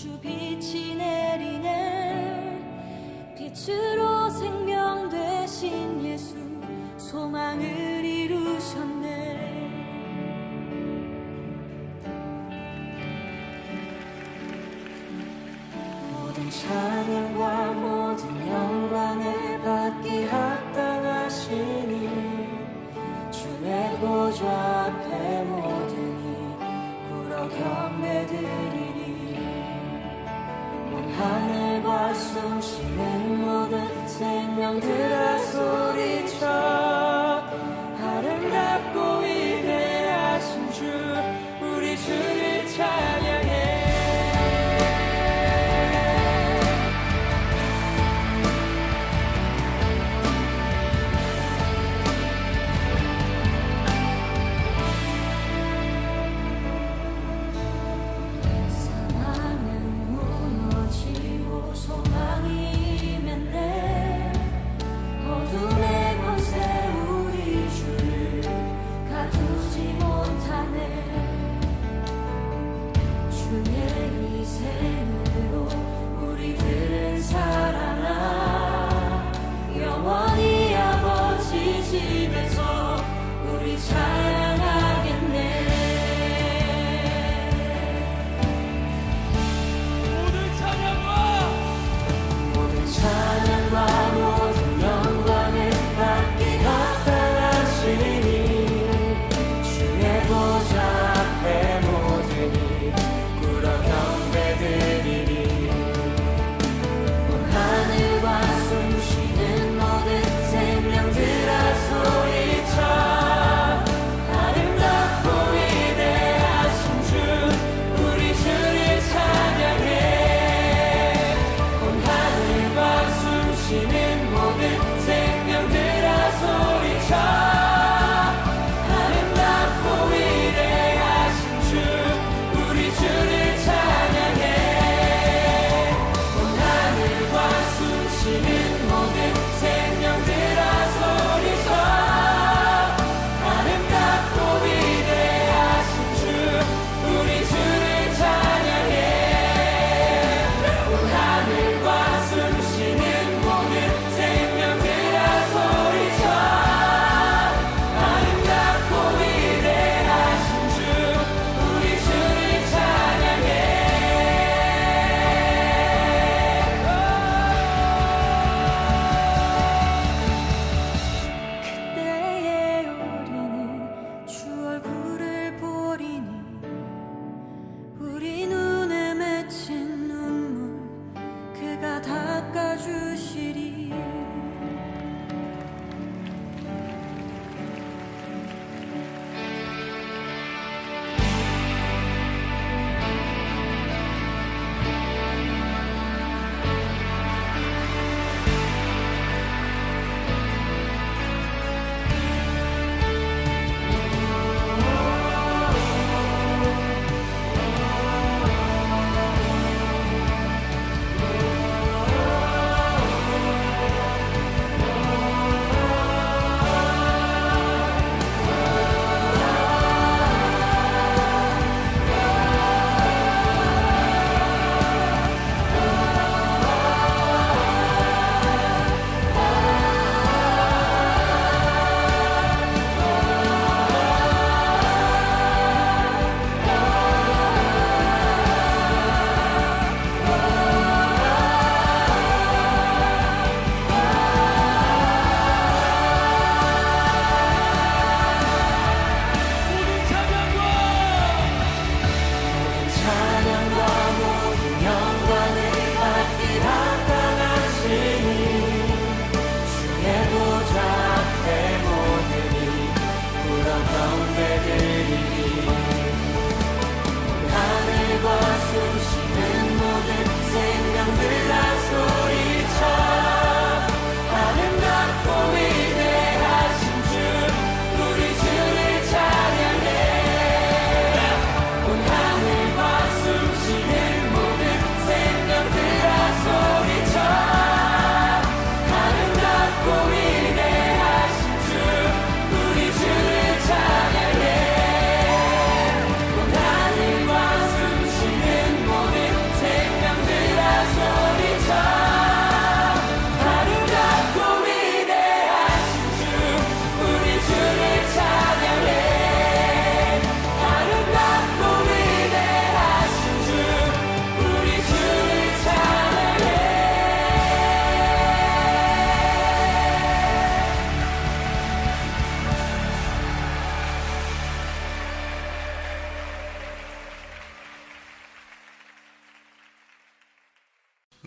주 빛이 내리네. 빛으로 생명 되신 예수 소망을 이루셨네. 모든 찬양과 모든 영광을 받기 합당하시니 주의 보좌 앞에 모든이 꿇어 경배드리리. 온 하늘과 숨쉬는 모든 생명들아 소리쳐 아름답고 위대하신 주 우리 주를 찬양해.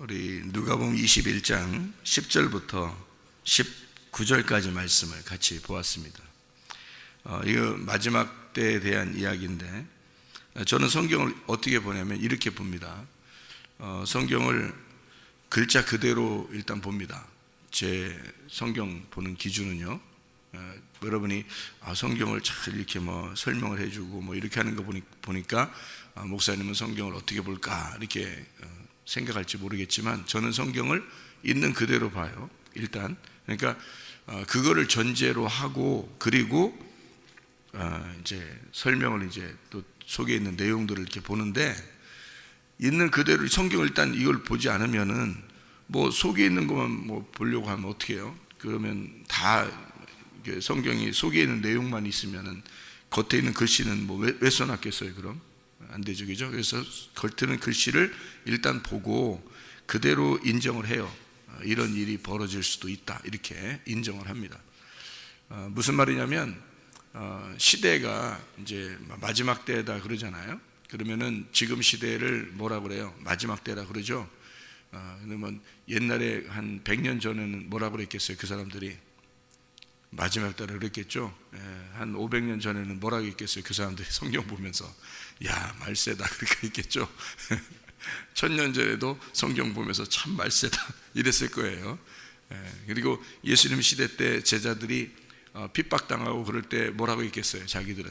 우리 누가복음 21장 10절부터 19절까지 말씀을 같이 보았습니다. 이거 마지막 때에 대한 이야기인데, 저는 성경을 어떻게 보냐면 이렇게 봅니다. 성경을 글자 그대로 일단 봅니다. 제 성경 보는 기준은요, 여러분이 성경을 잘 이렇게 설명을 해주고 이렇게 하는 거 보니까 목사님은 성경을 어떻게 볼까 이렇게 생각할지 모르겠지만, 저는 성경을 있는 그대로 봐요. 일단 그러니까 그거를 전제로 하고, 그리고 이제 설명을 이제 또 속에 있는 내용들을 이렇게 보는데, 있는 그대로 성경을 일단 이걸 보지 않으면은 속에 있는 것만 보려고 하면 어떻게 해요? 그러면 다 성경이 속에 있는 내용만 있으면은 겉에 있는 글씨는 왜 써놨겠어요? 그럼 안 되죠, 그죠? 그래서 겉에 있는 글씨를 일단 보고 그대로 인정을 해요. 이런 일이 벌어질 수도 있다, 이렇게 인정을 합니다. 무슨 말이냐면, 시대가 이제 마지막 때다 그러잖아요. 그러면은 지금 시대를 뭐라 그래요? 마지막 때라 그러죠. 그러면 옛날에 한 100년 전에는 뭐라 그랬겠어요? 그 사람들이 마지막 때라 그랬겠죠. 한 500년 전에는 뭐라고 했겠어요? 그 사람들이 성경 보면서 야, 말세다 그렇게 했겠죠. 1000년 전에도 성경 보면서 참 말세다 이랬을 거예요. 그리고 예수님 시대 때 제자들이 핍박당하고 그럴 때 뭐라고 했겠어요? 자기들은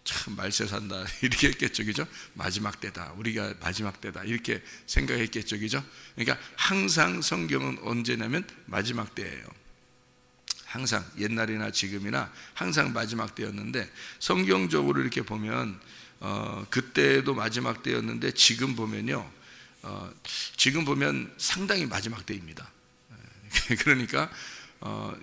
참 말세 산다 이렇게 했겠죠, 그죠? 마지막 때다, 우리가 마지막 때다 이렇게 생각했겠죠, 그죠? 그러니까 항상 성경은 언제냐면 마지막 때예요. 항상, 옛날이나 지금이나 항상 마지막 때였는데, 성경적으로 이렇게 보면 그때도 마지막 때였는데 지금 보면요, 지금 보면 상당히 마지막 때입니다. 그러니까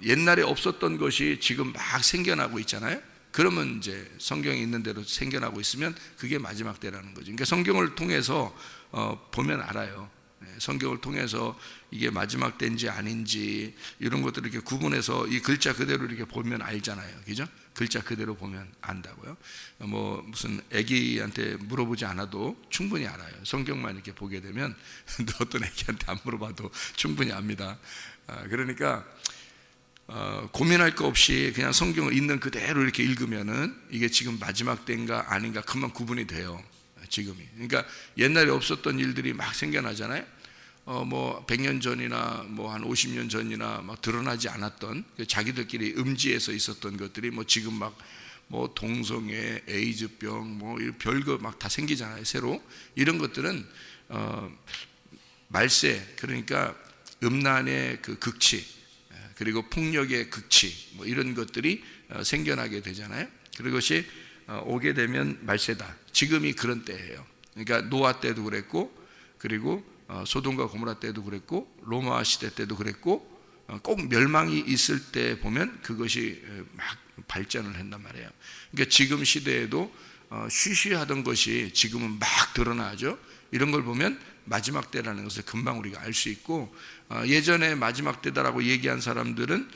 옛날에 없었던 것이 지금 막 생겨나고 있잖아요. 그러면 이제 성경에 있는 대로 생겨나고 있으면 그게 마지막 때라는 거죠. 그러니까 성경을 통해서 보면 알아요. 성경을 통해서 이게 마지막 때인지 아닌지 이런 것들을 이렇게 구분해서 이 글자 그대로 이렇게 보면 알잖아요, 그죠? 글자 그대로 보면 안다고요. 무슨 애기한테 물어보지 않아도 충분히 알아요. 성경만 이렇게 보게 되면 어떤 애기한테 안 물어봐도 충분히 압니다. 그러니까 고민할 거 없이 그냥 성경을 있는 그대로 이렇게 읽으면은 이게 지금 마지막 때인가 아닌가 금방 구분이 돼요, 지금이. 그러니까 옛날에 없었던 일들이 막 생겨나잖아요. 100년 전이나 한 50년 전이나 막 드러나지 않았던, 자기들끼리 음지에서 있었던 것들이 지금 동성애, 에이즈병 별거 막 다 생기잖아요, 새로. 이런 것들은 말세, 그러니까 음란의 그 극치, 그리고 폭력의 극치, 이런 것들이 생겨나게 되잖아요. 그것이 오게 되면 말세다. 지금이 그런 때예요. 그러니까 노아 때도 그랬고, 그리고 소돔과 고모라 때도 그랬고, 로마 시대 때도 그랬고, 꼭 멸망이 있을 때 보면 그것이 막 발전을 한단 말이에요. 그러니까 지금 시대에도 쉬쉬하던 것이 지금은 막 드러나죠. 이런 걸 보면 마지막 때라는 것을 금방 우리가 알 수 있고, 예전에 마지막 때다라고 얘기한 사람들은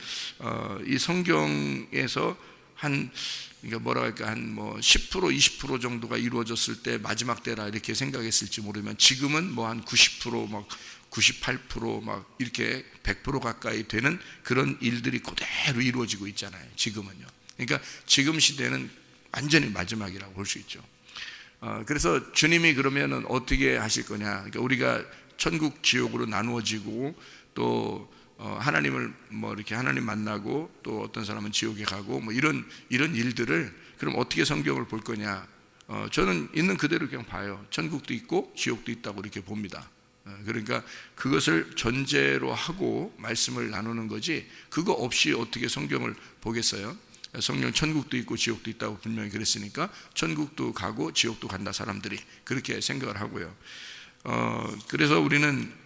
이 성경에서 그러니까 뭐라 할까, 한 10% 20% 정도가 이루어졌을 때 마지막 때라 이렇게 생각했을지 모르면, 지금은 한 90% 98% 이렇게 100% 가까이 되는 그런 일들이 그대로 이루어지고 있잖아요, 지금은요. 그러니까 지금 시대는 완전히 마지막이라고 볼 수 있죠. 그래서 주님이 그러면은 어떻게 하실 거냐? 그러니까 우리가 천국 지옥으로 나누어지고, 또 하나님을 이렇게 하나님 만나고, 또 어떤 사람은 지옥에 가고 이런 일들을 그럼 어떻게 성경을 볼 거냐? 저는 있는 그대로 그냥 봐요. 천국도 있고 지옥도 있다고 이렇게 봅니다. 그러니까 그것을 전제로 하고 말씀을 나누는 거지, 그거 없이 어떻게 성경을 보겠어요? 성경 천국도 있고 지옥도 있다고 분명히 그랬으니까 천국도 가고 지옥도 간다, 사람들이 그렇게 생각을 하고요. 그래서 우리는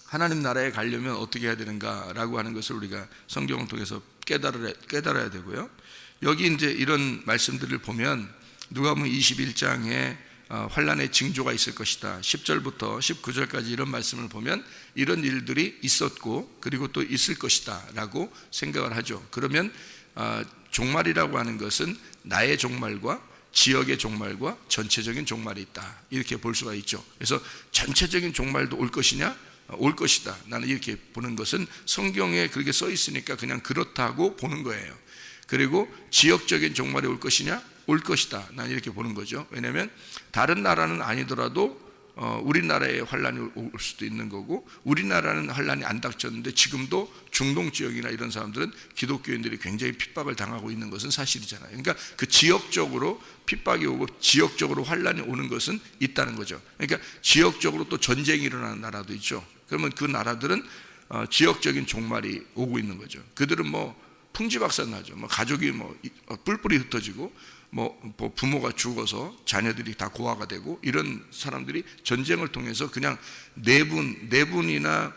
하나님 나라에 가려면 어떻게 해야 되는가라고 하는 것을 우리가 성경을 통해서 깨달아야 되고요. 여기 이제 이런 말씀들을 보면 누가복음 21장에 환난의 징조가 있을 것이다, 10절부터 19절까지 이런 말씀을 보면 이런 일들이 있었고 그리고 또 있을 것이다 라고 생각을 하죠. 그러면 종말이라고 하는 것은 나의 종말과 지역의 종말과 전체적인 종말이 있다, 이렇게 볼 수가 있죠. 그래서 전체적인 종말도 올 것이냐? 올 것이다. 나는 이렇게 보는 것은 성경에 그렇게 써 있으니까 그냥 그렇다고 보는 거예요. 그리고 지역적인 종말이 올 것이냐? 올 것이다. 나는 이렇게 보는 거죠. 왜냐하면 다른 나라는 아니더라도 우리나라에 환란이 올 수도 있는 거고, 우리나라는 환란이 안 닥쳤는데 지금도 중동 지역이나 이런 사람들은 기독교인들이 굉장히 핍박을 당하고 있는 것은 사실이잖아요. 그러니까 그 지역적으로 핍박이 오고 지역적으로 환란이 오는 것은 있다는 거죠. 그러니까 지역적으로 또 전쟁이 일어나는 나라도 있죠. 그러면 그 나라들은 지역적인 종말이 오고 있는 거죠. 그들은 뭐 풍지박산나죠. 뭐 가족이 뭐 뿔뿔이 흩어지고, 뭐 부모가 죽어서 자녀들이 다 고아가 되고, 이런 사람들이 전쟁을 통해서 그냥 내분이나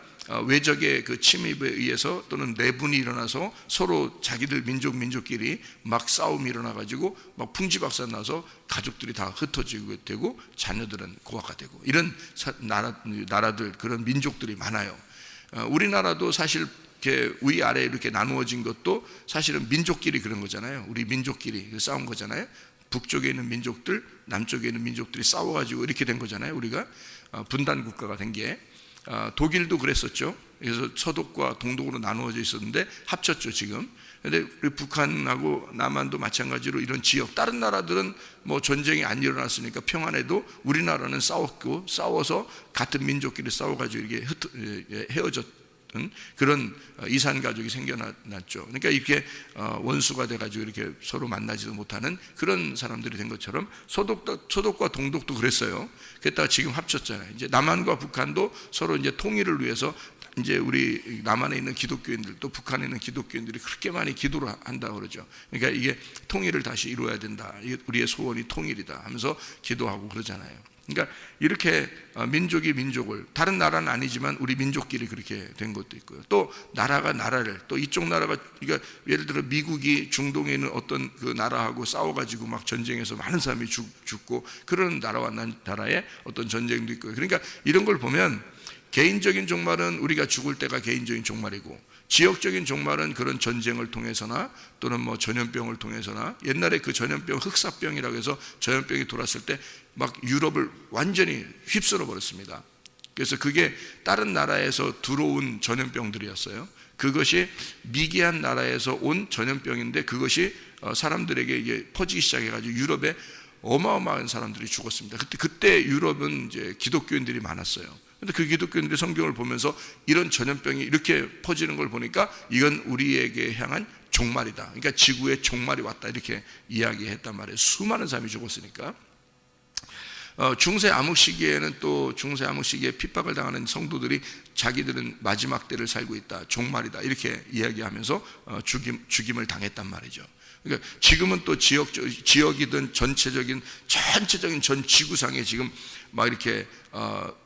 외적의 그 침입에 의해서 또는 내분이 일어나서 서로 자기들 민족끼리 막 싸움이 일어나가지고 막 풍지박산나서 가족들이 다 흩어지게 되고 자녀들은 고아가 되고, 이런 나라들, 그런 민족들이 많아요. 우리나라도 사실 이렇게 위아래 이렇게 나누어진 것도 사실은 민족끼리 그런 거잖아요. 우리 민족끼리 싸운 거잖아요. 북쪽에 있는 민족들, 남쪽에 있는 민족들이 싸워가지고 이렇게 된 거잖아요. 우리가 분단 국가가 된 게. 독일도 그랬었죠. 그래서 서독과 동독으로 나누어져 있었는데 합쳤죠 지금. 근데 우리 북한하고 남한도 마찬가지로 이런 지역, 다른 나라들은 뭐 전쟁이 안 일어났으니까 평안해도 우리나라는 싸워서 같은 민족끼리 싸워가지고 이게 헤어졌던 그런 이산 가족이 생겨났죠. 그러니까 이렇게 원수가 돼가지고 이렇게 서로 만나지도 못하는 그런 사람들이 된 것처럼 서독과 동독도 그랬어요. 그랬다가 지금 합쳤잖아요. 이제 남한과 북한도 서로 이제 통일을 위해서 이제 우리 남한에 있는 기독교인들도 북한에 있는 기독교인들이 그렇게 많이 기도를 한다고 그러죠. 그러니까 이게 통일을 다시 이루어야 된다. 우리의 소원이 통일이다 하면서 기도하고 그러잖아요. 그러니까 이렇게 민족이 민족을, 다른 나라는 아니지만 우리 민족끼리 그렇게 된 것도 있고요. 또 나라가 나라를, 또 이쪽 나라가, 그러니까 예를 들어 미국이 중동에 있는 어떤 그 나라하고 싸워가지고 막 전쟁에서 많은 사람이 죽고, 그런 나라와 나라의 어떤 전쟁도 있고요. 그러니까 이런 걸 보면 개인적인 종말은 우리가 죽을 때가 개인적인 종말이고, 지역적인 종말은 그런 전쟁을 통해서나 또는 뭐 전염병을 통해서나, 옛날에 그 전염병 흑사병이라고 해서 전염병이 돌았을 때 막 유럽을 완전히 휩쓸어 버렸습니다. 그래서 그게 다른 나라에서 들어온 전염병들이었어요. 그것이 미개한 나라에서 온 전염병인데, 그것이 사람들에게 이게 퍼지기 시작해가지고 유럽에 어마어마한 사람들이 죽었습니다. 그때 유럽은 이제 기독교인들이 많았어요. 근데 그 기독교인들이 성경을 보면서 이런 전염병이 이렇게 퍼지는 걸 보니까 이건 우리에게 향한 종말이다. 그러니까 지구의 종말이 왔다, 이렇게 이야기했단 말이에요. 수많은 사람이 죽었으니까. 중세 암흑 시기에는 또 중세 암흑 시기에 핍박을 당하는 성도들이 자기들은 마지막 때를 살고 있다, 종말이다, 이렇게 이야기하면서 죽임을 당했단 말이죠. 그러니까 지금은 또 지역이든 전체적인 전 지구상에 지금 막 이렇게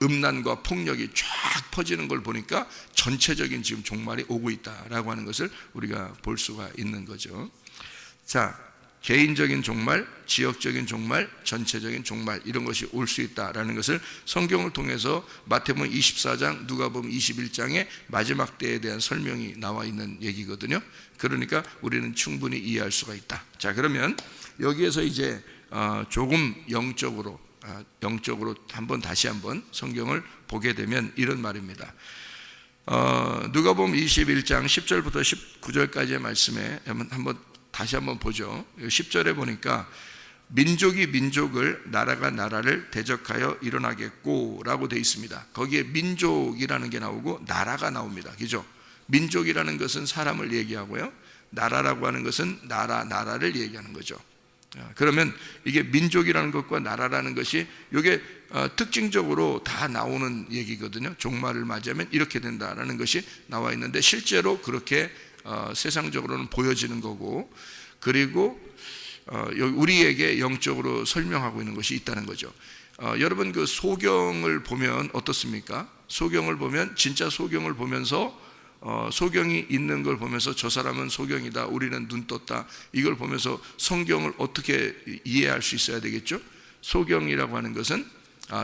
음란과 폭력이 쫙 퍼지는 걸 보니까 전체적인 지금 종말이 오고 있다라고 하는 것을 우리가 볼 수가 있는 거죠. 자, 개인적인 종말, 지역적인 종말, 전체적인 종말, 이런 것이 올 수 있다라는 것을 성경을 통해서 마태복음 24장, 누가복음 21장에 마지막 때에 대한 설명이 나와 있는 얘기거든요. 그러니까 우리는 충분히 이해할 수가 있다. 자, 그러면 여기에서 이제 조금 영적으로 다시 한번 성경을 보게 되면 이런 말입니다. 누가복음 21장 10절부터 19절까지의 말씀에 다시 한번 보죠. 10절에 보니까 민족이 민족을, 나라가 나라를 대적하여 일어나겠고 라고 되어 있습니다. 거기에 민족이라는 게 나오고 나라가 나옵니다. 그죠? 민족이라는 것은 사람을 얘기하고요, 나라라고 하는 것은 나라를 얘기하는 거죠. 그러면 이게 민족이라는 것과 나라라는 것이 이게 특징적으로 다 나오는 얘기거든요. 종말을 맞이하면 이렇게 된다라는 것이 나와 있는데, 실제로 그렇게 세상적으로는 보여지는 거고, 그리고 우리에게 영적으로 설명하고 있는 것이 있다는 거죠. 여러분 그 소경을 보면 어떻습니까? 소경을 보면, 진짜 소경을 보면서 소경이 있는 걸 보면서 저 사람은 소경이다, 우리는 눈 떴다, 이걸 보면서 성경을 어떻게 이해할 수 있어야 되겠죠? 소경이라고 하는 것은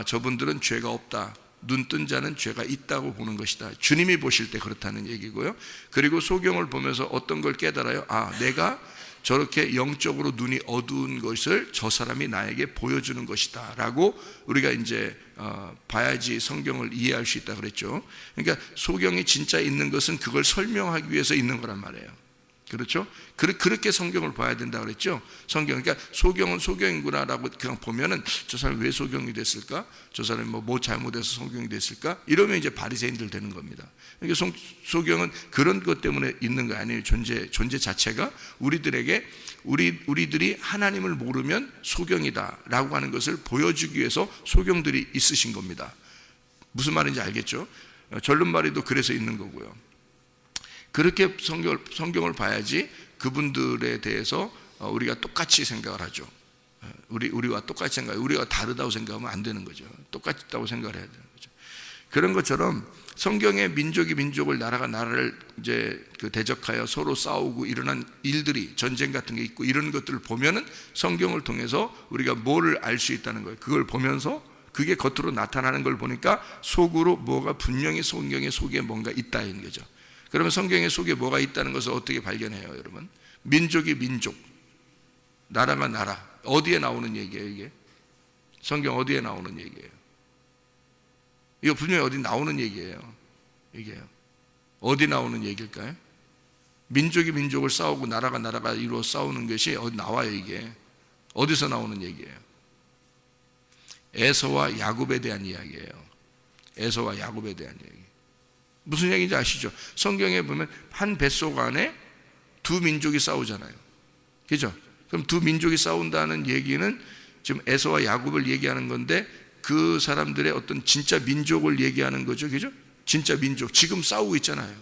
저분들은 죄가 없다, 눈뜬 자는 죄가 있다고 보는 것이다, 주님이 보실 때 그렇다는 얘기고요. 그리고 소경을 보면서 어떤 걸 깨달아요? 내가 저렇게 영적으로 눈이 어두운 것을 저 사람이 나에게 보여주는 것이다 라고 우리가 이제 봐야지 성경을 이해할 수 있다 그랬죠. 그러니까 소경이 진짜 있는 것은 그걸 설명하기 위해서 있는 거란 말이에요. 그렇죠? 그렇게 성경을 봐야 된다 그랬죠. 성경, 그러니까 소경은 소경이구나라고 그냥 보면은 저 사람이 왜 소경이 됐을까? 저 사람이 뭐 잘못해서 소경이 됐을까? 이러면 이제 바리새인들 되는 겁니다. 그러니까 소경은 그런 것 때문에 있는 거 아니에요. 존재 자체가 우리들이 하나님을 모르면 소경이다라고 하는 것을 보여주기 위해서 소경들이 있으신 겁니다. 무슨 말인지 알겠죠? 절름발이도 그래서 있는 거고요. 그렇게 성경을 봐야지 그분들에 대해서 우리가 똑같이 생각을 하죠. 우리와 똑같이 우리가 다르다고 생각하면 안 되는 거죠. 똑같다고 생각을 해야 되는 거죠. 그런 것처럼 성경의 민족이 민족을, 나라가 나라를 이제 대적하여 서로 싸우고 일어난 일들이, 전쟁 같은 게 있고 이런 것들을 보면은 성경을 통해서 우리가 뭐를 알 수 있다는 거예요. 그걸 보면서 그게 겉으로 나타나는 걸 보니까 속으로 뭐가 분명히 성경의 속에 뭔가 있다는 거죠. 그러면 성경의 속에 뭐가 있다는 것을 어떻게 발견해요, 여러분? 민족이 민족, 나라가 나라. 어디에 나오는 얘기예요, 이게? 성경 어디에 나오는 얘기예요? 이거 분명히 어디 나오는 얘기예요. 이게요. 어디 나오는 얘기일까요? 민족이 민족을 싸우고 나라가 이루어 싸우는 것이 어디 나와요, 이게? 어디서 나오는 얘기예요? 에서와 야곱에 대한 이야기예요. 에서와 야곱에 대한 얘기. 무슨 얘기인지 아시죠? 성경에 보면 한 뱃속 안에 두 민족이 싸우잖아요. 그죠? 그럼 두 민족이 싸운다는 얘기는 지금 에서와 야곱을 얘기하는 건데 그 사람들의 어떤 진짜 민족을 얘기하는 거죠. 그죠? 진짜 민족. 지금 싸우고 있잖아요.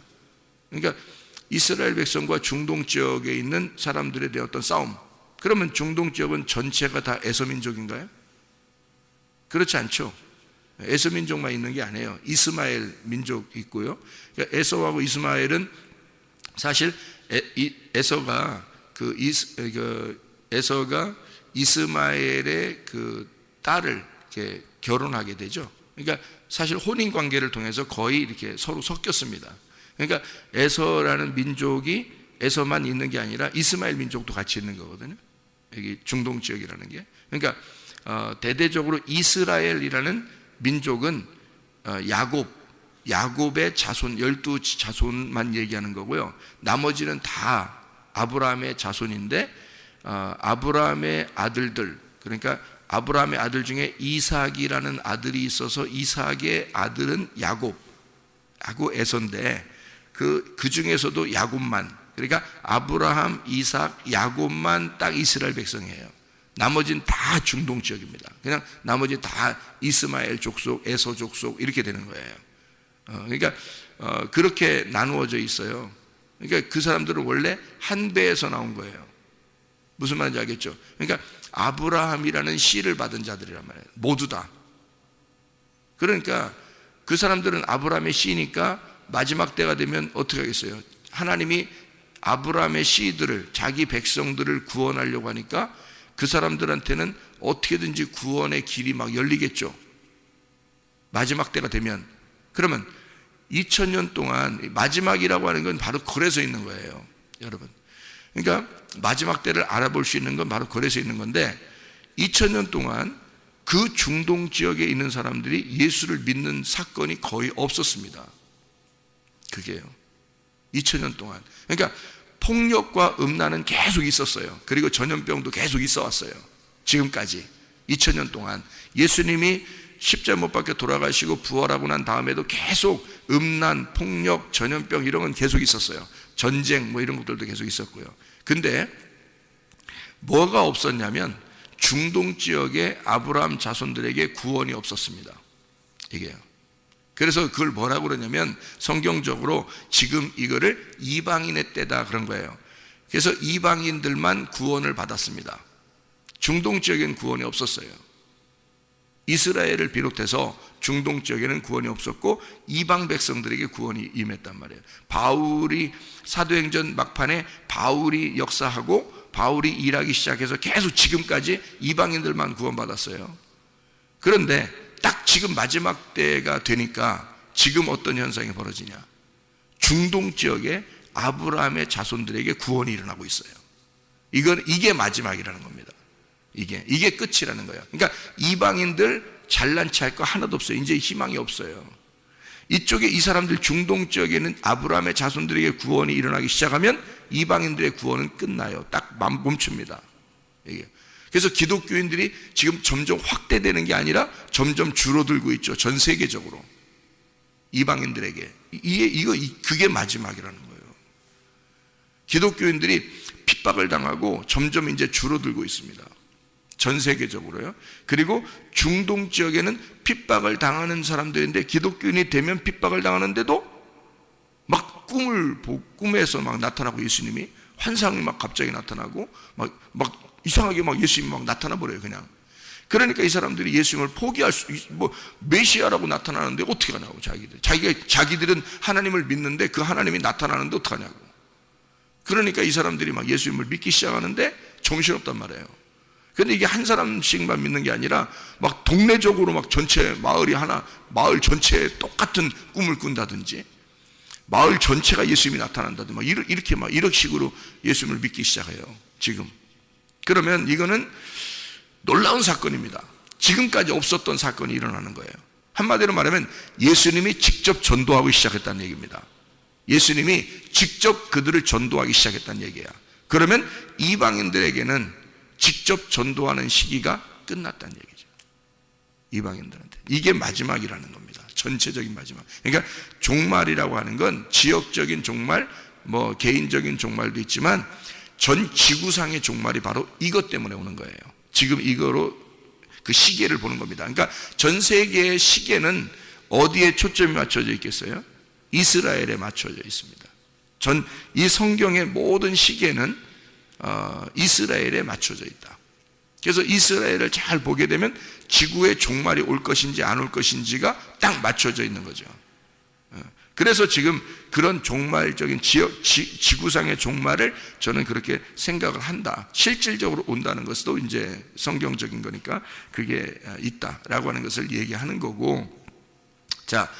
그러니까 이스라엘 백성과 중동 지역에 있는 사람들에 대한 어떤 싸움. 그러면 중동 지역은 전체가 다 에서 민족인가요? 그렇지 않죠. 에서 민족만 있는 게 아니에요. 이스마엘 민족 있고요. 그러니까 에서하고 이스마엘은 사실 에서가 이스마엘의 그 딸을 이렇게 결혼하게 되죠. 그러니까 사실 혼인 관계를 통해서 거의 이렇게 서로 섞였습니다. 그러니까 에서라는 민족이 에서만 있는 게 아니라 이스마엘 민족도 같이 있는 거거든요. 여기 중동 지역이라는 게. 그러니까 대대적으로 이스라엘이라는 민족은 야곱의 자손, 12자손만 얘기하는 거고요. 나머지는 다 아브라함의 자손인데 아브라함의 아들들, 그러니까 아브라함의 아들 중에 이삭이라는 아들이 있어서 이삭의 아들은 야곱 에서인데 그 중에서도 야곱만, 그러니까 아브라함, 이삭, 야곱만 딱 이스라엘 백성이에요. 나머지는 다 중동 지역입니다. 그냥 나머지 다 이스마엘 족속, 에서 족속 이렇게 되는 거예요. 그러니까 그렇게 나누어져 있어요. 그러니까 그 사람들은 원래 한 배에서 나온 거예요. 무슨 말인지 알겠죠? 그러니까 아브라함이라는 씨를 받은 자들이란 말이에요. 모두 다. 그러니까 그 사람들은 아브라함의 씨니까 마지막 때가 되면 어떻게 하겠어요? 하나님이 아브라함의 씨들을, 자기 백성들을 구원하려고 하니까 그 사람들한테는 어떻게든지 구원의 길이 막 열리겠죠. 마지막 때가 되면. 그러면 2000년 동안 마지막이라고 하는 건 바로 그래서 있는 거예요, 여러분. 그러니까 마지막 때를 알아볼 수 있는 건 바로 그래서 있는 건데 2000년 동안 그 중동 지역에 있는 사람들이 예수를 믿는 사건이 거의 없었습니다. 그게요. 2000년 동안. 그러니까 폭력과 음란은 계속 있었어요. 그리고 전염병도 계속 있어 왔어요. 지금까지 2000년 동안 예수님이 십자가 못 박혀 돌아가시고 부활하고 난 다음에도 계속 음란, 폭력, 전염병 이런 건 계속 있었어요. 전쟁 뭐 이런 것들도 계속 있었고요. 근데 뭐가 없었냐면 중동 지역의 아브라함 자손들에게 구원이 없었습니다. 이게요. 그래서 그걸 뭐라고 그러냐면 성경적으로 지금 이거를 이방인의 때다 그런 거예요. 그래서 이방인들만 구원을 받았습니다. 중동 지역에는 구원이 없었어요. 이스라엘을 비롯해서 중동 지역에는 구원이 없었고 이방 백성들에게 구원이 임했단 말이에요. 바울이 사도행전 막판에 바울이 역사하고 바울이 일하기 시작해서 계속 지금까지 이방인들만 구원받았어요. 그런데 딱 지금 마지막 때가 되니까 지금 어떤 현상이 벌어지냐? 중동 지역에 아브라함의 자손들에게 구원이 일어나고 있어요. 이게 마지막이라는 겁니다. 이게 끝이라는 거예요. 그러니까 이방인들 잘난 체 할 거 하나도 없어요. 이제 희망이 없어요. 이쪽에 이 사람들 중동 지역에는 아브라함의 자손들에게 구원이 일어나기 시작하면 이방인들의 구원은 끝나요. 딱 멈춥니다. 이게. 그래서 기독교인들이 지금 점점 확대되는 게 아니라 점점 줄어들고 있죠. 전 세계적으로 이방인들에게. 그게 마지막이라는 거예요. 기독교인들이 핍박을 당하고 점점 이제 줄어들고 있습니다. 전 세계적으로요. 그리고 중동 지역에는 핍박을 당하는 사람들인데 기독교인이 되면 핍박을 당하는데도 막 꿈에서 막 나타나고 예수님이 환상이 막 갑자기 나타나고 막 이상하게 막 예수님이 막 나타나 버려요, 그냥. 그러니까 이 사람들이 예수님을 포기할 메시아라고 나타나는데 어떻게 하냐고, 자기들은 하나님을 믿는데 그 하나님이 나타나는데 어떡하냐고. 그러니까 이 사람들이 막 예수님을 믿기 시작하는데 정신없단 말이에요. 근데 이게 한 사람씩만 믿는 게 아니라 막 동네적으로 막 전체 마을 전체에 똑같은 꿈을 꾼다든지 마을 전체가 예수님이 나타난다든지 막 이런 식으로 예수님을 믿기 시작해요, 지금. 그러면 이거는 놀라운 사건입니다. 지금까지 없었던 사건이 일어나는 거예요. 한마디로 말하면 예수님이 직접 전도하기 시작했다는 얘기입니다. 예수님이 직접 그들을 전도하기 시작했다는 얘기야. 그러면 이방인들에게는 직접 전도하는 시기가 끝났다는 얘기죠. 이방인들한테. 이게 마지막이라는 겁니다. 전체적인 마지막. 그러니까 종말이라고 하는 건 지역적인 종말, 개인적인 종말도 있지만 전 지구상의 종말이 바로 이것 때문에 오는 거예요. 지금 이거로 그 시계를 보는 겁니다. 그러니까 전 세계의 시계는 어디에 초점이 맞춰져 있겠어요? 이스라엘에 맞춰져 있습니다. 이 성경의 모든 시계는 이스라엘에 맞춰져 있다. 그래서 이스라엘을 잘 보게 되면 지구의 종말이 올 것인지 안 올 것인지가 딱 맞춰져 있는 거죠. 그래서 지금 그런 종말적인 지구상의 종말을 저는 그렇게 생각을 한다. 실질적으로 온다는 것도 이제 성경적인 거니까 그게 있다라고 하는 것을 얘기하는 거고. 자,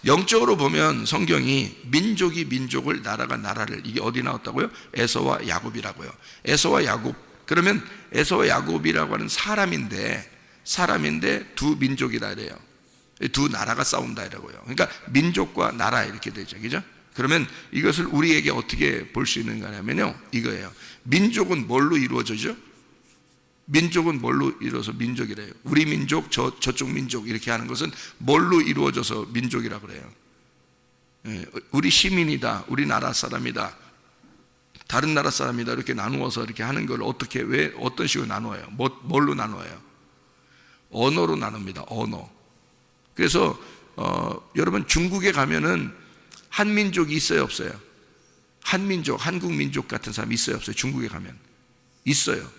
영적으로 보면 성경이 민족이 민족을, 나라가 나라를, 이게 어디 나왔다고요? 에서와 야곱이라고요. 에서와 야곱. 그러면 에서와 야곱이라고 하는 사람인데 두 민족이다 이래요. 두 나라가 싸운다 이라고요. 그러니까 민족과 나라 이렇게 되죠. 그죠? 그러면 이것을 우리에게 어떻게 볼 수 있는가 하면요, 이거예요. 민족은 뭘로 이루어져죠? 민족은 뭘로 이루어서 민족이래요? 우리 민족, 저쪽 민족 이렇게 하는 것은 뭘로 이루어져서 민족이라고 그래요? 우리 시민이다, 우리 나라 사람이다, 다른 나라 사람이다 이렇게 나누어서 이렇게 하는 걸 왜 어떤 식으로 나누어요? 뭘로 나누어요? 언어로 나눕니다. 언어. 그래서 여러분 중국에 가면은 한민족이 있어요, 없어요? 한민족, 한국민족 같은 사람이 있어요, 없어요? 중국에 가면 있어요.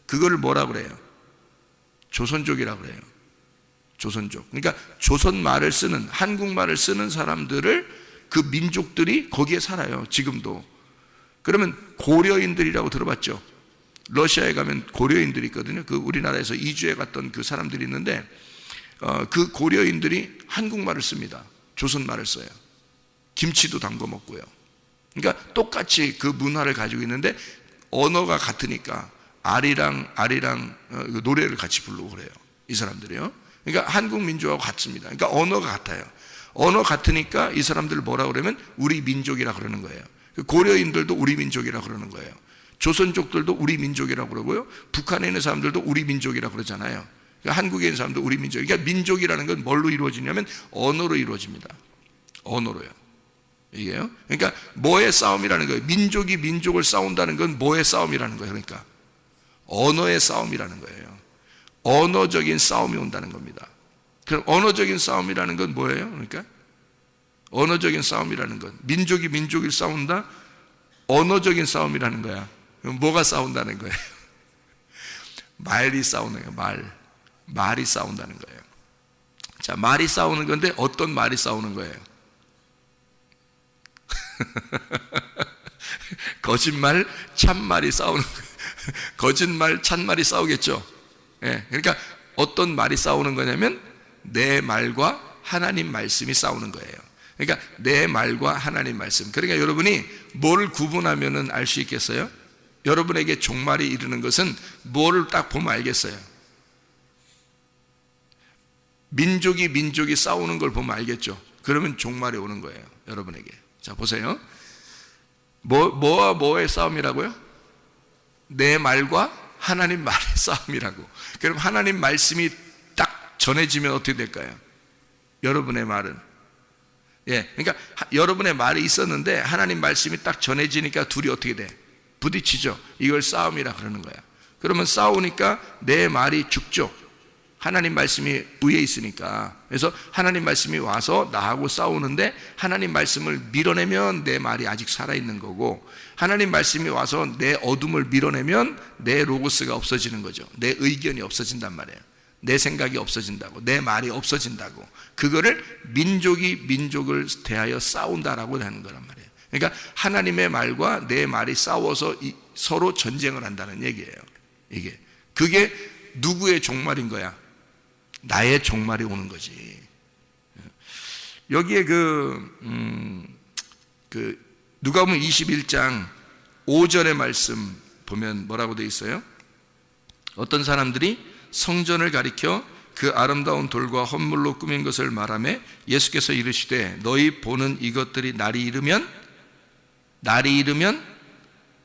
그거를 뭐라고 그래요? 조선족이라고 그래요. 조선족. 그러니까 조선말을 쓰는, 한국말을 쓰는 사람들을, 그 민족들이 거기에 살아요, 지금도. 그러면 고려인들이라고 들어봤죠? 러시아에 가면 고려인들이 있거든요. 그 우리나라에서 이주해 갔던 그 사람들이 있는데 그 고려인들이 한국말을 씁니다. 조선말을 써요. 김치도 담궈 먹고요. 그러니까 똑같이 그 문화를 가지고 있는데 언어가 같으니까 아리랑 노래를 같이 부르고 그래요, 이 사람들이요. 그러니까 한국 민족하고 같습니다. 그러니까 언어가 같아요. 언어 같으니까 이 사람들을 뭐라 그러면 우리 민족이라 그러는 거예요. 고려인들도 우리 민족이라 그러는 거예요. 조선족들도 우리 민족이라고 그러고요. 북한에 있는 사람들도 우리 민족이라고 그러잖아요. 그러니까 한국에 있는 사람도 우리 민족. 그러니까 민족이라는 건 뭘로 이루어지냐면 언어로 이루어집니다. 언어로요. 이게요. 그러니까 뭐의 싸움이라는 거예요? 민족이 민족을 싸운다는 건 뭐의 싸움이라는 거예요? 그러니까 언어의 싸움이라는 거예요. 언어적인 싸움이 온다는 겁니다. 그럼 언어적인 싸움이라는 건 뭐예요? 그러니까 언어적인 싸움이라는 건, 민족이 민족을 싸운다? 언어적인 싸움이라는 거야. 그럼 뭐가 싸운다는 거예요? 말이 싸우는 거예요. 말이 싸운다는 거예요. 자, 말이 싸우는 건데 어떤 말이 싸우는 거예요? 거짓말, 참말이 싸우는 거예요. 거짓말, 참말이 싸우겠죠. 예, 그러니까 어떤 말이 싸우는 거냐면 내 말과 하나님 말씀이 싸우는 거예요. 그러니까 내 말과 하나님 말씀. 그러니까 여러분이 뭘 구분하면은 알 수 있겠어요? 여러분에게 종말이 이르는 것은 뭐를 딱 보면 알겠어요. 민족이 싸우는 걸 보면 알겠죠. 그러면 종말이 오는 거예요, 여러분에게. 자, 보세요. 뭐와 뭐의 싸움이라고요? 내 말과 하나님 말의 싸움이라고. 그럼 하나님 말씀이 딱 전해지면 어떻게 될까요? 여러분의 말은, 그러니까 여러분의 말이 있었는데 하나님 말씀이 딱 전해지니까 둘이 어떻게 돼? 부딪히죠. 이걸 싸움이라 그러는 거야. 그러면 싸우니까 내 말이 죽죠. 하나님 말씀이 위에 있으니까. 그래서 하나님 말씀이 와서 나하고 싸우는데 하나님 말씀을 밀어내면 내 말이 아직 살아있는 거고, 하나님 말씀이 와서 내 어둠을 밀어내면 내 로고스가 없어지는 거죠. 내 의견이 없어진단 말이에요. 내 생각이 없어진다고, 내 말이 없어진다고. 그거를 민족이 민족을 대하여 싸운다라고 하는 거란 말이에요. 그러니까 하나님의 말과 내 말이 싸워서 서로 전쟁을 한다는 얘기예요. 그게 누구의 종말인 거야? 나의 종말이 오는 거지. 여기에 누가복음 21장 5절의 말씀 보면 뭐라고 되어 있어요? 어떤 사람들이 성전을 가리켜 그 아름다운 돌과 헌물로 꾸민 것을 말하며 예수께서 이르시되 너희 보는 이것들이 날이 이르면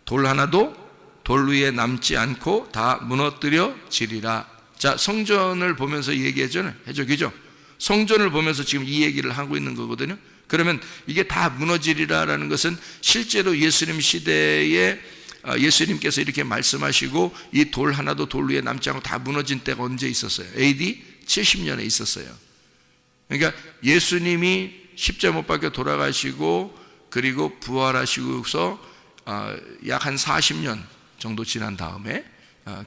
돌 하나도 돌 위에 남지 않고 다 무너뜨려지리라. 자, 성전을 보면서 얘기해줘, 그죠? 성전을 보면서 지금 이 얘기를 하고 있는 거거든요. 그러면 이게 다 무너지리라라는 것은 실제로 예수님 시대에 예수님께서 이렇게 말씀하시고 이 돌 하나도 돌 위에 남지 않고 다 무너진 때가 언제 있었어요? AD 70년에 있었어요. 그러니까 예수님이 십자가 못 박혀 돌아가시고 그리고 부활하시고서 약 한 40년 정도 지난 다음에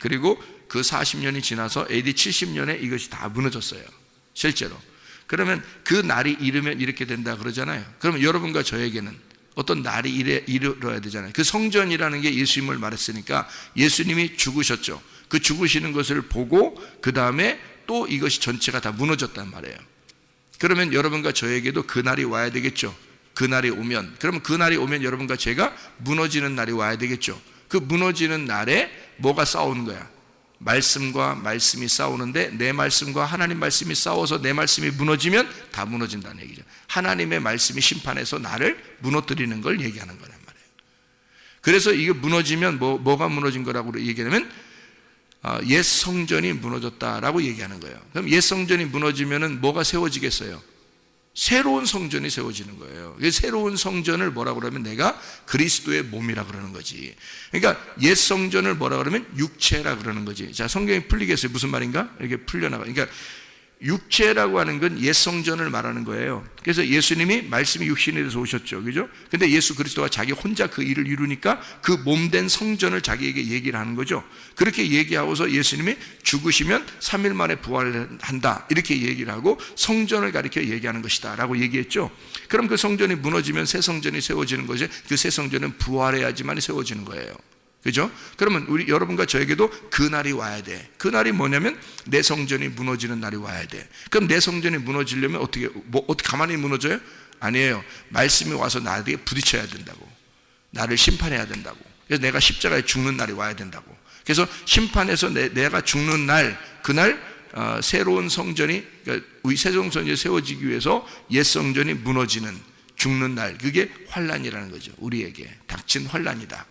그리고 그 40년이 지나서 AD 70년에 이것이 다 무너졌어요, 실제로. 그러면 그 날이 이르면 이렇게 된다 그러잖아요. 그러면 여러분과 저에게는 어떤 날이 이르러야 되잖아요. 그 성전이라는 게 예수님을 말했으니까 예수님이 죽으셨죠. 그 죽으시는 것을 보고 그 다음에 또 이것이 전체가 다 무너졌단 말이에요. 그러면 여러분과 저에게도 그 날이 와야 되겠죠. 그 날이 오면, 그러면 그 날이 오면 여러분과 제가 무너지는 날이 와야 되겠죠. 그 무너지는 날에 뭐가 싸우는 거야? 말씀과 말씀이 싸우는데 내 말씀과 하나님 말씀이 싸워서 내 말씀이 무너지면 다 무너진다는 얘기죠. 하나님의 말씀이 심판해서 나를 무너뜨리는 걸 얘기하는 거란 말이에요. 그래서 이게 무너지면 뭐가 무너진 거라고 얘기하면 옛 성전이 무너졌다라고 얘기하는 거예요. 그럼 옛 성전이 무너지면은 뭐가 세워지겠어요? 새로운 성전이 세워지는 거예요. 새로운 성전을 뭐라고 그러면 내가 그리스도의 몸이라 그러는 거지. 그러니까 옛 성전을 뭐라 그러면 육체라 그러는 거지. 자, 성경이 풀리겠어요? 무슨 말인가? 이렇게 풀려나가. 그러니까 육체라고 하는 건 옛 성전을 말하는 거예요. 그래서 예수님이 말씀이 육신에 대해서 오셨죠, 그죠? 근데 예수 그리스도가 자기 혼자 그 일을 이루니까 그 몸된 성전을 자기에게 얘기를 하는 거죠. 그렇게 얘기하고서 예수님이 죽으시면 3일 만에 부활을 한다 이렇게 얘기를 하고 성전을 가리켜 얘기하는 것이다 라고 얘기했죠. 그럼 그 성전이 무너지면 새 성전이 세워지는 거죠. 그 새 성전은 부활해야지만 세워지는 거예요, 그죠? 그러면 여러분과 저에게도 그 날이 와야 돼. 그 날이 뭐냐면 내 성전이 무너지는 날이 와야 돼. 그럼 내 성전이 무너지려면 어떻게 가만히 무너져요? 아니에요. 말씀이 와서 나에게 부딪혀야 된다고. 나를 심판해야 된다고. 그래서 내가 십자가에 죽는 날이 와야 된다고. 그래서 심판해서 내가 죽는 날, 그날 새로운 성전이, 그러니까 새로운 성전이 세워지기 위해서 옛 성전이 무너지는, 죽는 날, 그게 환난이라는 거죠. 우리에게 닥친 환난이다.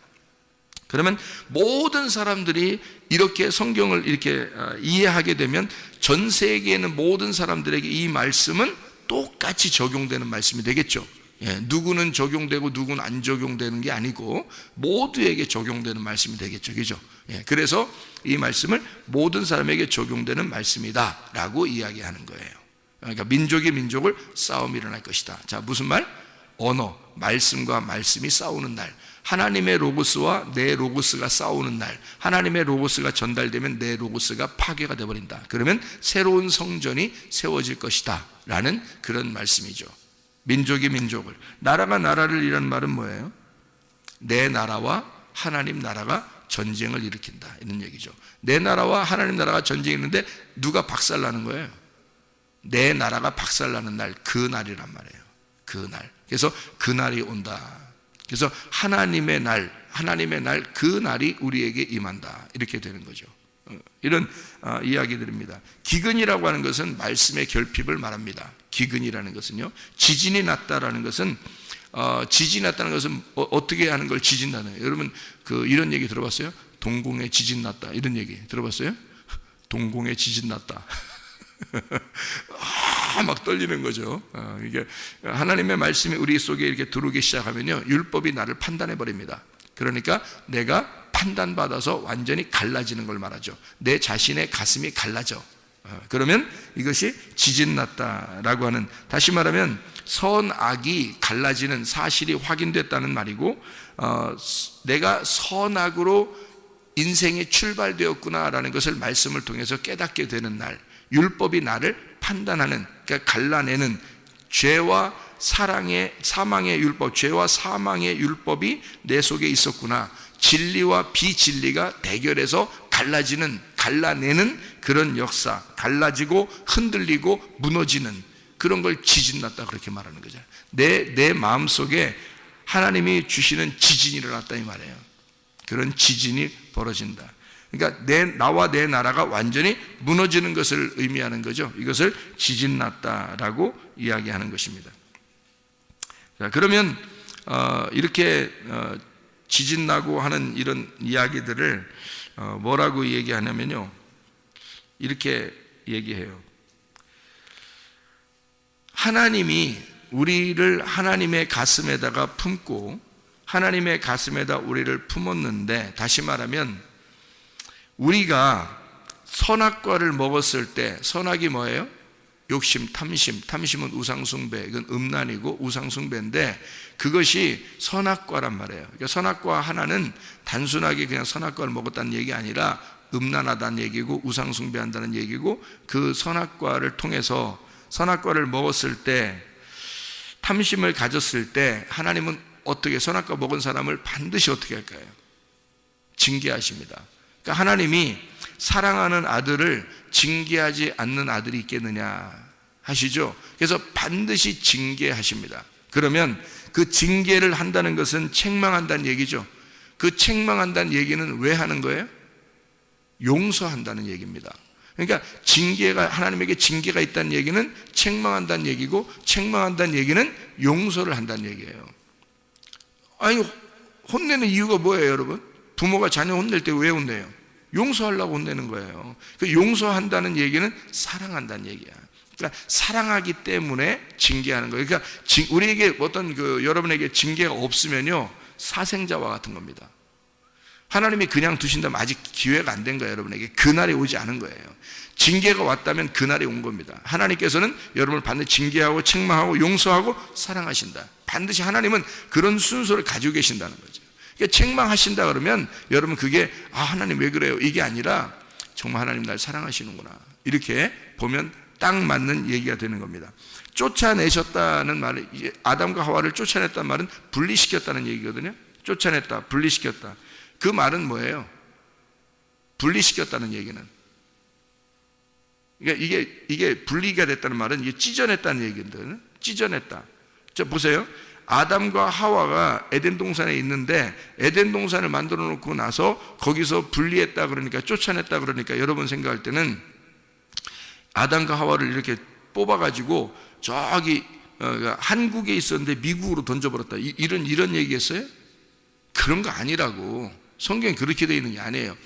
그러면 모든 사람들이 이렇게 성경을 이렇게 이해하게 되면 전 세계에 있는 모든 사람들에게 이 말씀은 똑같이 적용되는 말씀이 되겠죠. 누구는 적용되고 누구는 안 적용되는 게 아니고 모두에게 적용되는 말씀이 되겠죠, 그죠? 그래서 이 말씀을 모든 사람에게 적용되는 말씀이다 라고 이야기하는 거예요. 그러니까 민족이 민족을 싸움이 일어날 것이다. 자, 무슨 말? 언어, 말씀과 말씀이 싸우는 날. 하나님의 로고스와 내 로고스가 싸우는 날, 하나님의 로고스가 전달되면 내 로고스가 파괴가 되어버린다. 그러면 새로운 성전이 세워질 것이다 라는 그런 말씀이죠. 민족이 민족을, 나라가 나라를 이라는 말은 뭐예요? 내 나라와 하나님 나라가 전쟁을 일으킨다 이런 얘기죠. 내 나라와 하나님 나라가 전쟁이 있는데 누가 박살나는 거예요? 내 나라가 박살나는 날, 그 날이란 말이에요. 그 날. 그래서 그 날이 온다. 그래서 하나님의 날 그 날이 우리에게 임한다, 이렇게 되는 거죠. 이런 이야기들입니다. 기근이라고 하는 것은 말씀의 결핍을 말합니다. 기근이라는 것은요, 지진이 났다라는 것은 지진이 났다는 것은 어떻게 하는 걸 지진 나나요? 여러분 이런 얘기 들어봤어요? 동공에 지진 났다, 이런 얘기 들어봤어요? 동공에 지진 났다. 막 떨리는 거죠. 이게 하나님의 말씀이 우리 속에 이렇게 들어오기 시작하면요, 율법이 나를 판단해 버립니다. 그러니까 내가 판단받아서 완전히 갈라지는 걸 말하죠. 내 자신의 가슴이 갈라져. 그러면 이것이 지진 났다라고 하는, 다시 말하면 선악이 갈라지는 사실이 확인됐다는 말이고, 내가 선악으로 인생이 출발되었구나라는 것을 말씀을 통해서 깨닫게 되는 날, 율법이 나를 판단하는, 그러니까 갈라내는, 죄와 사망의 율법, 죄와 사망의 율법이 내 속에 있었구나, 진리와 비진리가 대결해서 갈라내는 그런 역사, 갈라지고 흔들리고 무너지는 그런 걸 지진 났다, 그렇게 말하는 거죠. 내 마음속에 하나님이 주시는 지진이 일어났다, 이 말이에요. 그런 지진이 벌어진다. 그러니까 나와 내 나라가 완전히 무너지는 것을 의미하는 거죠. 이것을 지진 났다라고 이야기하는 것입니다. 자, 그러면 이렇게 지진 나고 하는 이런 이야기들을 뭐라고 얘기하냐면요, 이렇게 얘기해요. 하나님이 우리를 하나님의 가슴에다가 품고 하나님의 가슴에다 우리를 품었는데, 다시 말하면 우리가 선악과를 먹었을 때, 선악이 뭐예요? 욕심, 탐심은 우상숭배, 이건 음란이고 우상숭배인데, 그것이 선악과란 말이에요. 그러니까 선악과 하나는 단순하게 그냥 선악과를 먹었다는 얘기 아니라 음란하다는 얘기고 우상숭배한다는 얘기고, 그 선악과를 통해서, 선악과를 먹었을 때, 탐심을 가졌을 때 하나님은 어떻게, 선악과 먹은 사람을 반드시 어떻게 할까요? 징계하십니다. 그러니까 하나님이 사랑하는 아들을 징계하지 않는 아들이 있겠느냐 하시죠. 그래서 반드시 징계하십니다. 그러면 그 징계를 한다는 것은 책망한다는 얘기죠. 그 책망한다는 얘기는 왜 하는 거예요? 용서한다는 얘기입니다. 그러니까 징계가, 하나님에게 징계가 있다는 얘기는 책망한다는 얘기고, 책망한다는 얘기는 용서를 한다는 얘기예요. 아니, 혼내는 이유가 뭐예요, 여러분? 부모가 자녀 혼낼 때 왜 혼내요? 용서하려고 혼내는 거예요. 그 용서한다는 얘기는 사랑한다는 얘기야. 그러니까 사랑하기 때문에 징계하는 거예요. 그러니까 우리에게 어떤 여러분에게 징계가 없으면요, 사생자와 같은 겁니다. 하나님이 그냥 두신다면 아직 기회가 안 된 거예요. 여러분에게 그날이 오지 않은 거예요. 징계가 왔다면 그날이 온 겁니다. 하나님께서는 여러분을 반드시 징계하고 책망하고 용서하고 사랑하신다. 반드시 하나님은 그런 순서를 가지고 계신다는 거죠. 그러니까 책망하신다 그러면 여러분 그게 하나님 왜 그래요? 이게 아니라 정말 하나님 날 사랑하시는구나, 이렇게 보면 딱 맞는 얘기가 되는 겁니다. 쫓아내셨다는 말은, 아담과 하와를 쫓아냈다는 말은 분리시켰다는 얘기거든요. 쫓아냈다, 분리시켰다. 그 말은 뭐예요? 분리시켰다는 얘기는, 그러니까 이게 분리가 됐다는 말은 이게 찢어냈다는 얘기거든요. 찢어냈다. 자, 보세요. 아담과 하와가 에덴 동산에 있는데, 에덴 동산을 만들어 놓고 나서 거기서 분리했다 그러니까, 쫓아냈다 그러니까, 여러분 생각할 때는 아담과 하와를 이렇게 뽑아가지고 저기 한국에 있었는데 미국으로 던져버렸다, 이런 얘기겠어요? 그런 거 아니라고. 성경이 그렇게 되어 있는 게 아니에요.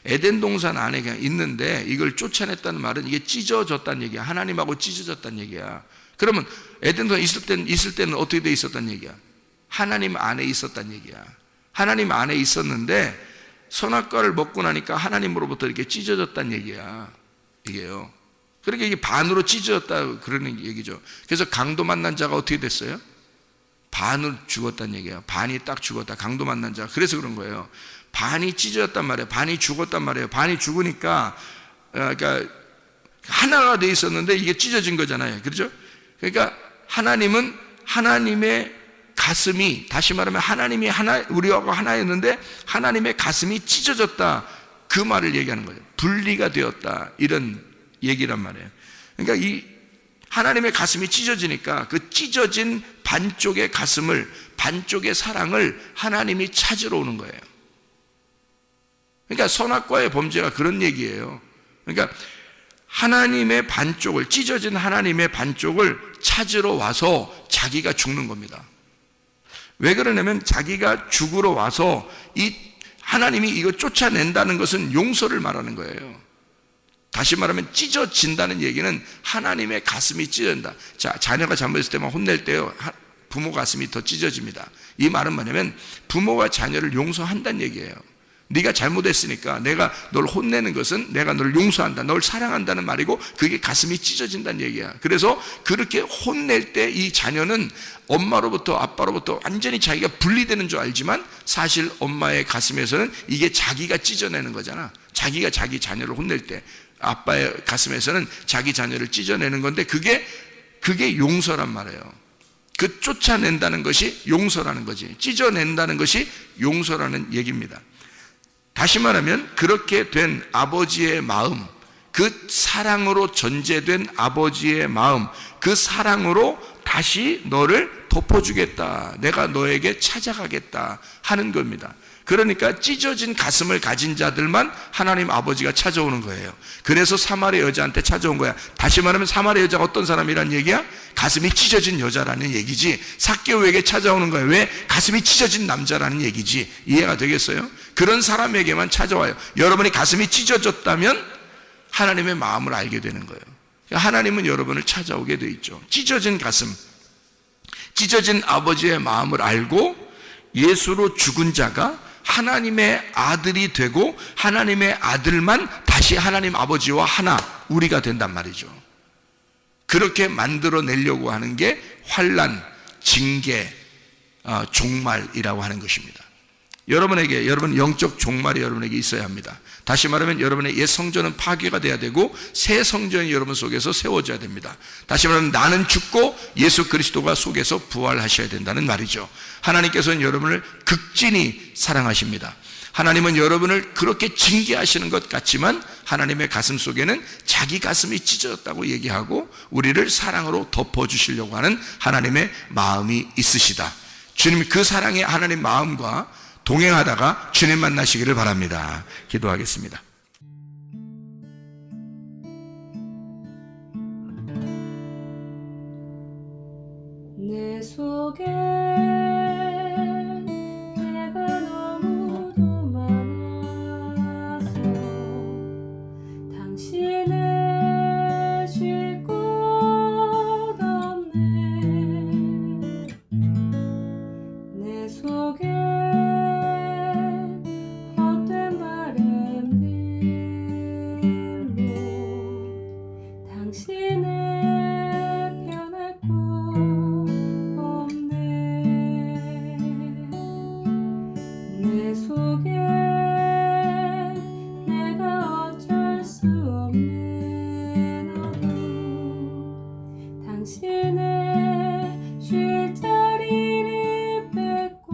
에덴 동산 안에 그냥 있는데 이걸 쫓아냈다는 말은 이게 찢어졌다는 얘기야. 하나님하고 찢어졌다는 얘기야. 그러면 에덴 동산 있을 때는 어떻게 되어 있었다는 얘기야? 하나님 안에 있었다는 얘기야. 하나님 안에 있었는데 선악과를 먹고 나니까 하나님으로부터 이렇게 찢어졌다는 얘기야, 이게요. 그러니까 이게 반으로 찢어졌다 그러는 얘기죠. 그래서 강도 만난 자가 어떻게 됐어요? 반을 죽었다는 얘기야. 반이 딱 죽었다, 강도 만난 자. 그래서 그런 거예요. 반이 찢어졌단 말이에요. 반이 죽었단 말이에요. 반이 죽으니까, 그러니까 하나가 돼 있었는데 이게 찢어진 거잖아요. 그렇죠? 그러니까 하나님은, 하나님의 가슴이, 다시 말하면 하나님이 우리하고 하나였는데 하나님의 가슴이 찢어졌다, 그 말을 얘기하는 거예요. 분리가 되었다, 이런 얘기란 말이에요. 그러니까 이 하나님의 가슴이 찢어지니까 그 찢어진 반쪽의 가슴을 반쪽의 사랑을 하나님이 찾으러 오는 거예요. 그러니까 선악과의 범죄가 그런 얘기예요. 그러니까 하나님의 반쪽을, 찢어진 하나님의 반쪽을 찾으러 와서 자기가 죽는 겁니다. 왜 그러냐면 자기가 죽으러 와서 이 하나님이 이거 쫓아낸다는 것은 용서를 말하는 거예요. 다시 말하면 찢어진다는 얘기는 하나님의 가슴이 찢어진다. 자, 자녀가 잘못했을 때만 혼낼 때요, 부모 가슴이 더 찢어집니다. 이 말은 뭐냐면 부모가 자녀를 용서한다는 얘기예요. 네가 잘못했으니까 내가 널 혼내는 것은 내가 널 용서한다, 널 사랑한다는 말이고, 그게 가슴이 찢어진다는 얘기야. 그래서 그렇게 혼낼 때 이 자녀는 엄마로부터 아빠로부터 완전히 자기가 분리되는 줄 알지만 사실 엄마의 가슴에서는 이게 자기가 찢어내는 거잖아. 자기가 자기 자녀를 혼낼 때 아빠의 가슴에서는 자기 자녀를 찢어내는 건데, 그게 용서란 말이에요. 그 쫓아낸다는 것이 용서라는 거지. 찢어낸다는 것이 용서라는 얘기입니다. 다시 말하면 그렇게 된 아버지의 마음, 그 사랑으로 전제된 아버지의 마음, 그 사랑으로 다시 너를 덮어주겠다, 내가 너에게 찾아가겠다 하는 겁니다. 그러니까 찢어진 가슴을 가진 자들만 하나님 아버지가 찾아오는 거예요. 그래서 사마리 여자한테 찾아온 거야. 다시 말하면 사마리 여자가 어떤 사람이란 얘기야? 가슴이 찢어진 여자라는 얘기지. 삭개오에게 찾아오는 거예요. 왜? 가슴이 찢어진 남자라는 얘기지. 이해가 되겠어요? 그런 사람에게만 찾아와요. 여러분이 가슴이 찢어졌다면 하나님의 마음을 알게 되는 거예요. 하나님은 여러분을 찾아오게 돼 있죠. 찢어진 가슴, 찢어진 아버지의 마음을 알고 예수로 죽은 자가 하나님의 아들이 되고 하나님의 아들만 다시 하나님 아버지와 하나, 우리가 된단 말이죠. 그렇게 만들어내려고 하는 게 환난, 징계, 종말이라고 하는 것입니다. 여러분 영적 종말이 여러분에게 있어야 합니다. 다시 말하면 여러분의 옛 성전은 파괴가 돼야 되고 새 성전이 여러분 속에서 세워져야 됩니다. 다시 말하면 나는 죽고 예수 그리스도가 속에서 부활하셔야 된다는 말이죠. 하나님께서는 여러분을 극진히 사랑하십니다. 하나님은 여러분을 그렇게 징계하시는 것 같지만 하나님의 가슴 속에는 자기 가슴이 찢어졌다고 얘기하고 우리를 사랑으로 덮어주시려고 하는 하나님의 마음이 있으시다. 주님, 그 사랑의 하나님 마음과 동행하다가 주님 만나시기를 바랍니다. 기도하겠습니다. 내 속에 내가 너무도 많아서 당신을 쉴 곳 없네. 내 속에 헛된 바램들로 당신을 변할 곳 없네. 내 속에 내가 어쩔 수 없는 어둠, 당신의 쉴 자리를 뺏고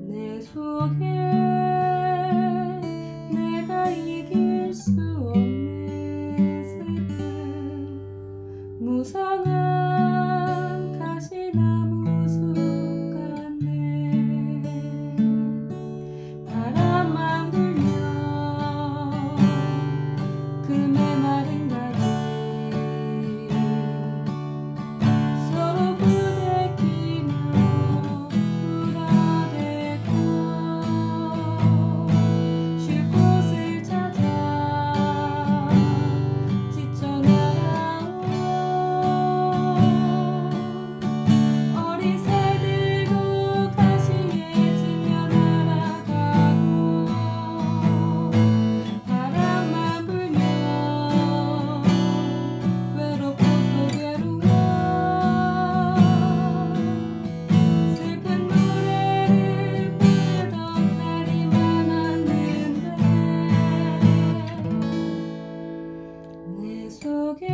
내 속에 내가 이길 수 없는 슬픔, 무성한 가시나무 숲 같네. 바람만 불면 그 메마른 가지 서로 부대끼며 울어대고 쉴 곳을 찾아 지쳐 날아온 어린 새들도 가시에 지며 날아가고 바람만 불면 외롭고 또 괴로워 슬픈 노래를 부르던 날이 많았는데 내 속에